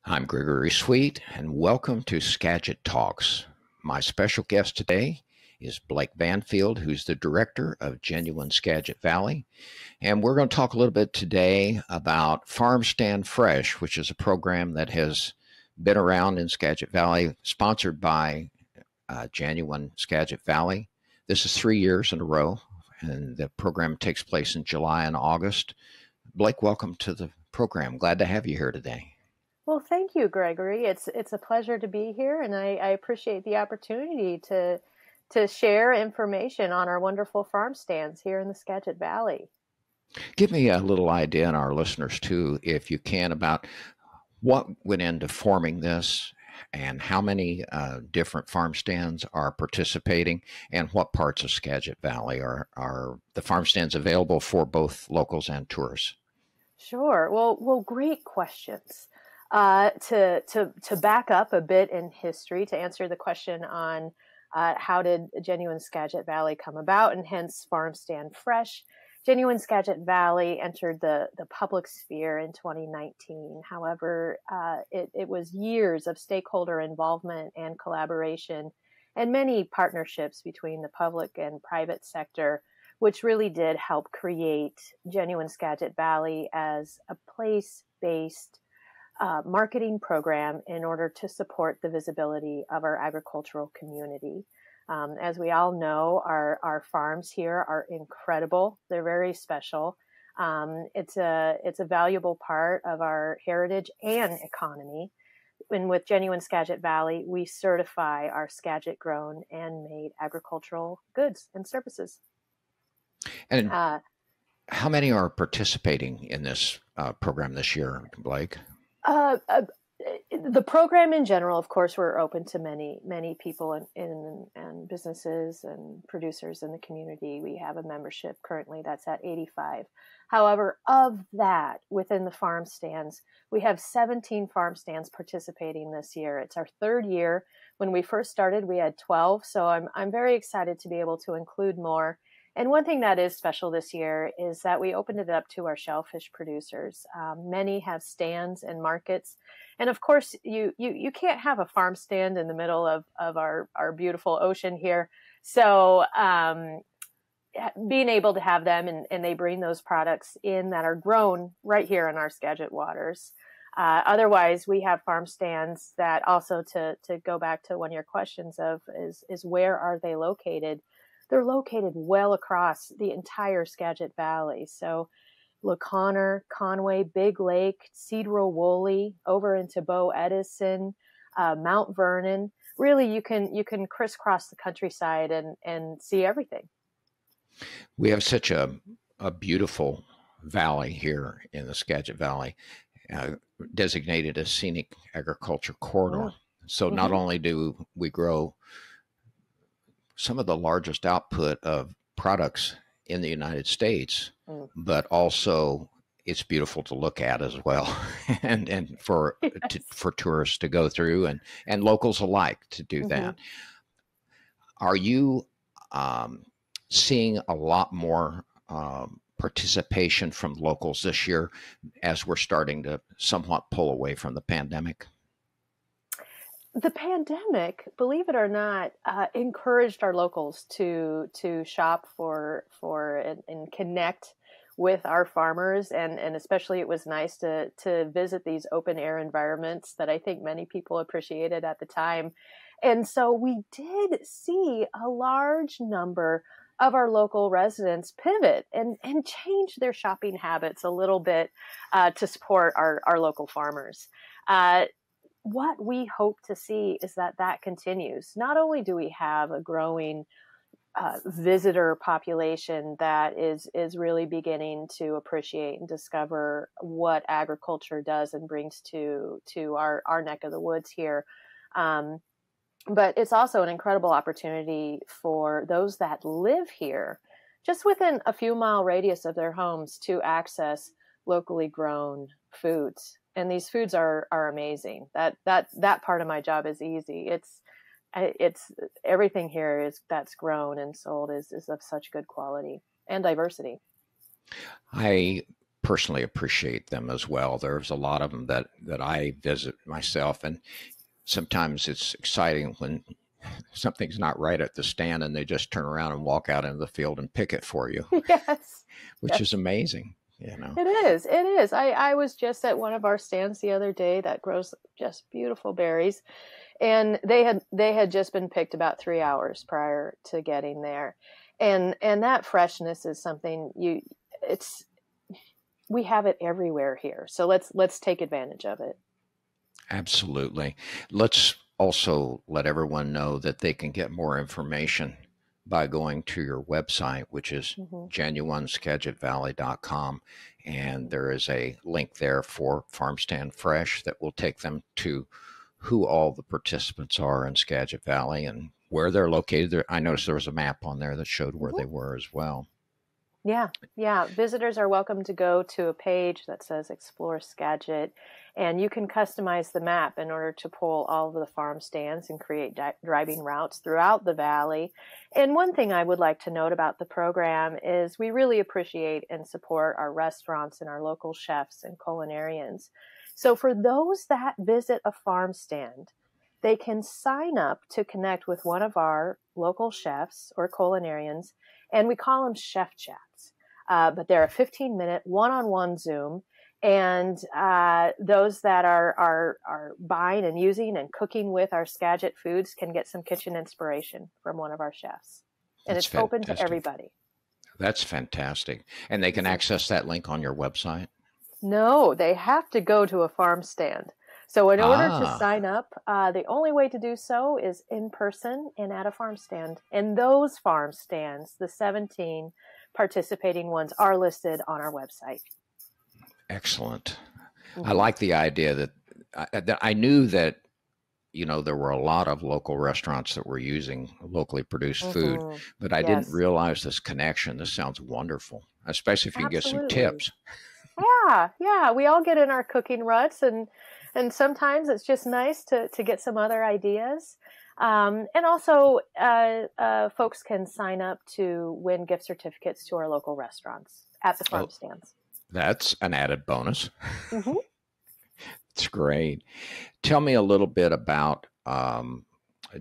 I'm Gregory Sweet, and welcome to Skagit Talks. My special guest today is Blake Banfield, who's the director of Genuine Skagit Valley. And we're going to talk a little bit today about Farmstand Fresh, which is a program that has been around in Skagit Valley, sponsored by Genuine Skagit Valley. This is 3 years in a row, and the program takes place in July and August. Blake, welcome to the program. Glad to have you here today. Well, thank you, Gregory. It's a pleasure to be here, and I appreciate the opportunity to share information on our wonderful farm stands here in the Skagit Valley. Give me a little idea, and our listeners too, if you can, about what went into forming this and how many different farm stands are participating and what parts of Skagit Valley are the farm stands available for both locals and tourists. Sure. Well, great questions. To back up a bit in history to answer the question on how did Genuine Skagit Valley come about, and hence Farmstand Fresh. Genuine Skagit Valley entered the public sphere in 2019. However, it was years of stakeholder involvement and collaboration and many partnerships between the public and private sector, which really did help create Genuine Skagit Valley as a place-based marketing program in order to support the visibility of our agricultural community. As we all know, our farms here are incredible. They're very special. It's a valuable part of our heritage and economy. And with Genuine Skagit Valley, we certify our Skagit grown and made agricultural goods and services. And how many are participating in this program this year, Blake? The program in general, of course, we're open to many people and businesses and producers in the community. We have a membership currently that's at 85. However, of that, within the farm stands, we have 17 farm stands participating this year. It's our third year. When we first started, we had 12. So I'm very excited to be able to include more. And one thing that is special this year is that we opened it up to our shellfish producers. Many have stands and markets. And of course, you can't have a farm stand in the middle of our beautiful ocean here. So being able to have them and they bring those products in that are grown right here in our Skagit waters. Otherwise, we have farm stands that also to go back to one of your questions of is where are they located? They're located well across the entire Skagit Valley. So LaConner, Conway, Big Lake, Cedro-Woolley, over into Bow Edison, Mount Vernon. Really, you can crisscross the countryside and see everything. We have such a beautiful valley here in the Skagit Valley, designated a scenic agriculture corridor. So not only do we grow some of the largest output of products in the United States, but also it's beautiful to look at as well, and for tourists to go through and locals alike to do that. Are you seeing a lot more participation from locals this year as we're starting to somewhat pull away from the pandemic? The pandemic, believe it or not, encouraged our locals to shop for and connect with our farmers, and especially it was nice to visit these open air environments that I think many people appreciated at the time. And so we did see a large number of our local residents pivot and change their shopping habits a little bit to support our local farmers. What we hope to see is that continues. Not only do we have a growing visitor population that is really beginning to appreciate and discover what agriculture does and brings to our neck of the woods here, but it's also an incredible opportunity for those that live here, just within a few mile radius of their homes, to access locally grown foods. And these foods are amazing. That part of my job is easy. It's everything here that's grown and sold is of such good quality and diversity. I personally appreciate them as well. There's a lot of them that I visit myself, and sometimes it's exciting when something's not right at the stand and they just turn around and walk out into the field and pick it for you, Yes. which is amazing, you know. It is. It is. I was just at one of our stands the other day that grows just beautiful berries, and they had just been picked about 3 hours prior to getting there, and that freshness is something we have it everywhere here. So let's take advantage of it. Absolutely. Let's also let everyone know that they can get more information by going to your website, which is genuineskagitValley.com. And there is a link there for Farmstand Fresh that will take them to who all the participants are in Skagit Valley and where they're located. I noticed there was a map on there that showed where they were as well. Yeah, yeah. Visitors are welcome to go to a page that says Explore Skagit, and you can customize the map in order to pull all of the farm stands and create driving routes throughout the valley. And one thing I would like to note about the program is we really appreciate and support our restaurants and our local chefs and culinarians. So for those that visit a farm stand, they can sign up to connect with one of our local chefs or culinarians, and we call them chef chats. But they're a 15-minute one-on-one Zoom, and those that are buying and using and cooking with our Skagit foods can get some kitchen inspiration from one of our chefs. And That's it's open to everybody. That's fantastic. And they can access that link on your website? No, they have to go to a farm stand. So in order to sign up, the only way to do so is in person and at a farm stand. And those farm stands, the 17 participating ones, are listed on our website. Excellent. I like the idea that I knew that, you know, there were a lot of local restaurants that were using locally produced food, but I didn't realize this connection. This sounds wonderful, especially if you can get some tips. Yeah. We all get in our cooking ruts, and sometimes it's just nice to get some other ideas. And also, folks can sign up to win gift certificates to our local restaurants at the farm stands. That's an added bonus. It's great. Tell me a little bit about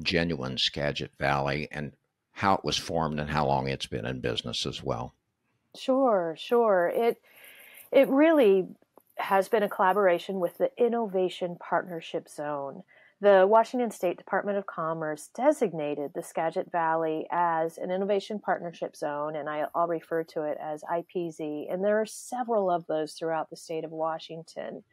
Genuine Skagit Valley and how it was formed and how long it's been in business as well. Sure. It really has been a collaboration with the Innovation Partnership Zone. The Washington State Department of Commerce designated the Skagit Valley as an Innovation Partnership Zone, and I'll refer to it as IPZ. And there are several of those throughout the state of Washington,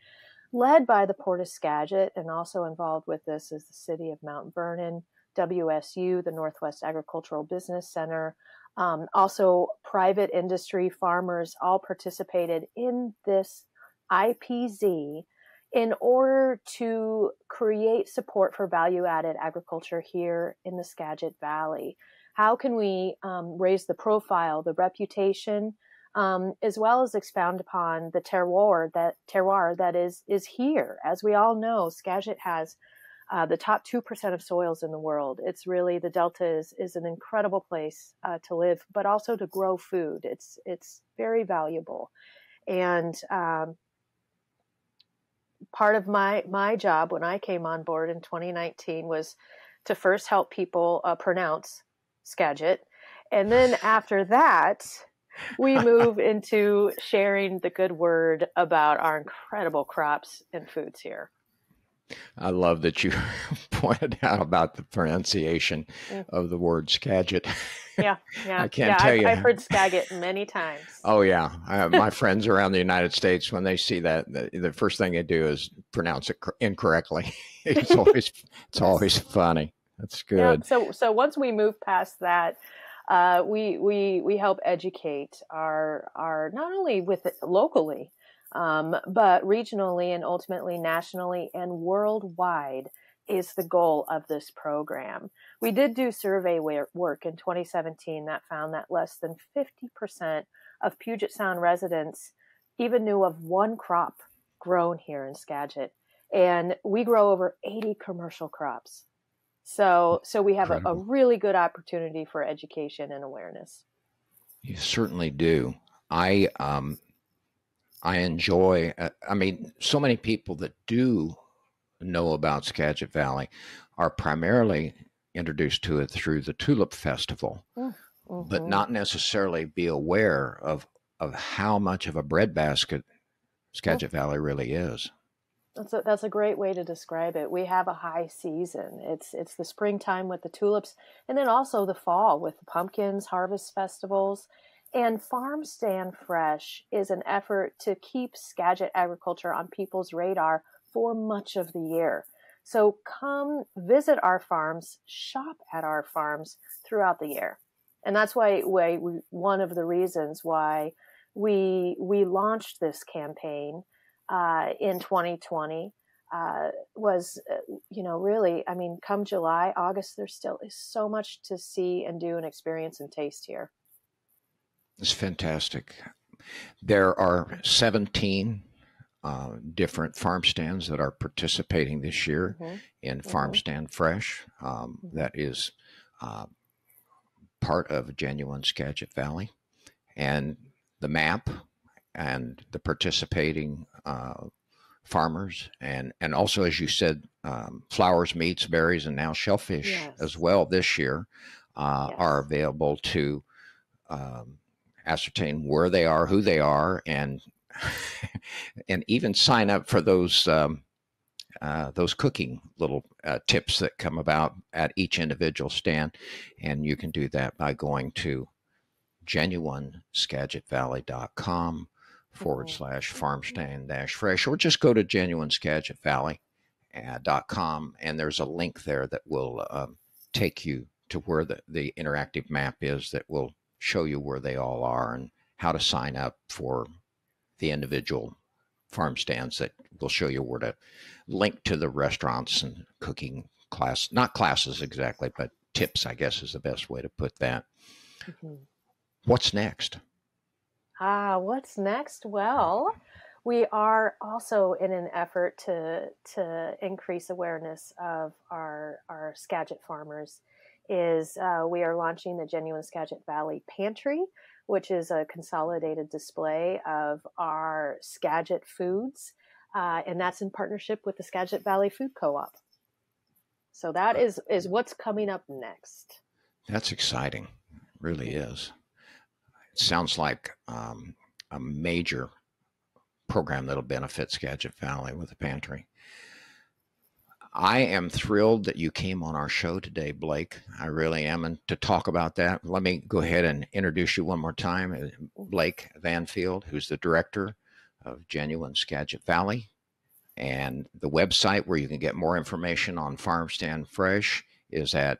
led by the Port of Skagit, and also involved with this is the City of Mount Vernon, WSU, the Northwest Agricultural Business Center. Also, private industry, farmers all participated in this IPZ in order to create support for value-added agriculture here in the Skagit Valley. How can we raise the profile, the reputation, as well as expound upon the terroir that is here? As we all know, Skagit has the top 2% of soils in the world. It's really, the Delta is an incredible place to live, but also to grow food. It's very valuable. And part of my job when I came on board in 2019 was to first help people pronounce Skagit. And then after that, we move into sharing the good word about our incredible crops and foods here. I love that you pointed out about the pronunciation of the word Skagit. Yeah. I can't tell you. I've heard Skagit many times. Oh, yeah. My friends around the United States, when they see that, the first thing they do is pronounce it incorrectly. It's always funny. That's good. Yeah, so once we move past that, we help educate our not only with it locally, but regionally and ultimately nationally and worldwide is the goal of this program. We did do survey work in 2017 that found that less than 50% of Puget Sound residents even knew of one crop grown here in Skagit. And we grow over 80 commercial crops. So we have a really good opportunity for education and awareness. You certainly do. I I enjoy, I mean, so many people that do know about Skagit Valley are primarily introduced to it through the Tulip Festival, but Mm-hmm. not necessarily be aware of how much of a breadbasket Skagit Valley really is. That's a great way to describe it. We have a high season. It's the springtime with the tulips, and then also the fall with the pumpkins, harvest festivals. And Farmstand Fresh is an effort to keep Skagit agriculture on people's radar for much of the year. So come visit our farms, shop at our farms throughout the year. And that's one of the reasons why we launched this campaign in 2020 was, really, I mean, come July, August, there still is so much to see and do and experience and taste here. It's fantastic. There are 17 different farm stands that are participating this year in Farmstand Fresh. That is part of Genuine Skagit Valley. And the map and the participating farmers, and also, as you said, flowers, meats, berries, and now shellfish as well this year are available to ascertain where they are, who they are, and and even sign up for those cooking little tips that come about at each individual stand. And you can do that by going to genuineskagitValley.com /farmstand-fresh, or just go to genuineskagitValley.com, and there's a link there that will take you to where the interactive map is that will show you where they all are and how to sign up for the individual farm stands. That will show you where to link to the restaurants and cooking class, not classes exactly, but tips, I guess is the best way to put that. What's next? What's next? Well, we are also in an effort to increase awareness of our Skagit farmers. We are launching the Genuine Skagit Valley Pantry, which is a consolidated display of our Skagit foods, and that's in partnership with the Skagit Valley Food Co-op. So that is what's coming up next. That's exciting, it really is. It sounds like a major program that'll benefit Skagit Valley with the pantry. I am thrilled that you came on our show today, Blake. I really am. And to talk about that, let me go ahead and introduce you one more time. Blake Vanfield, who's the director of Genuine Skagit Valley. And the website where you can get more information on Farmstand Fresh is at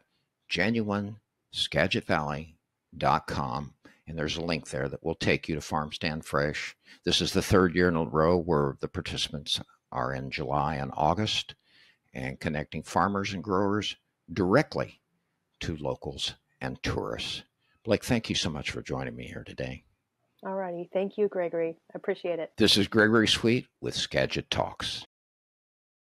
genuineskagitValley.com. And there's a link there that will take you to Farmstand Fresh. This is the third year in a row where the participants are in July and August, and connecting farmers and growers directly to locals and tourists. Blake, thank you so much for joining me here today. All righty. Thank you, Gregory. I appreciate it. This is Gregory Sweet with Skagit Talks.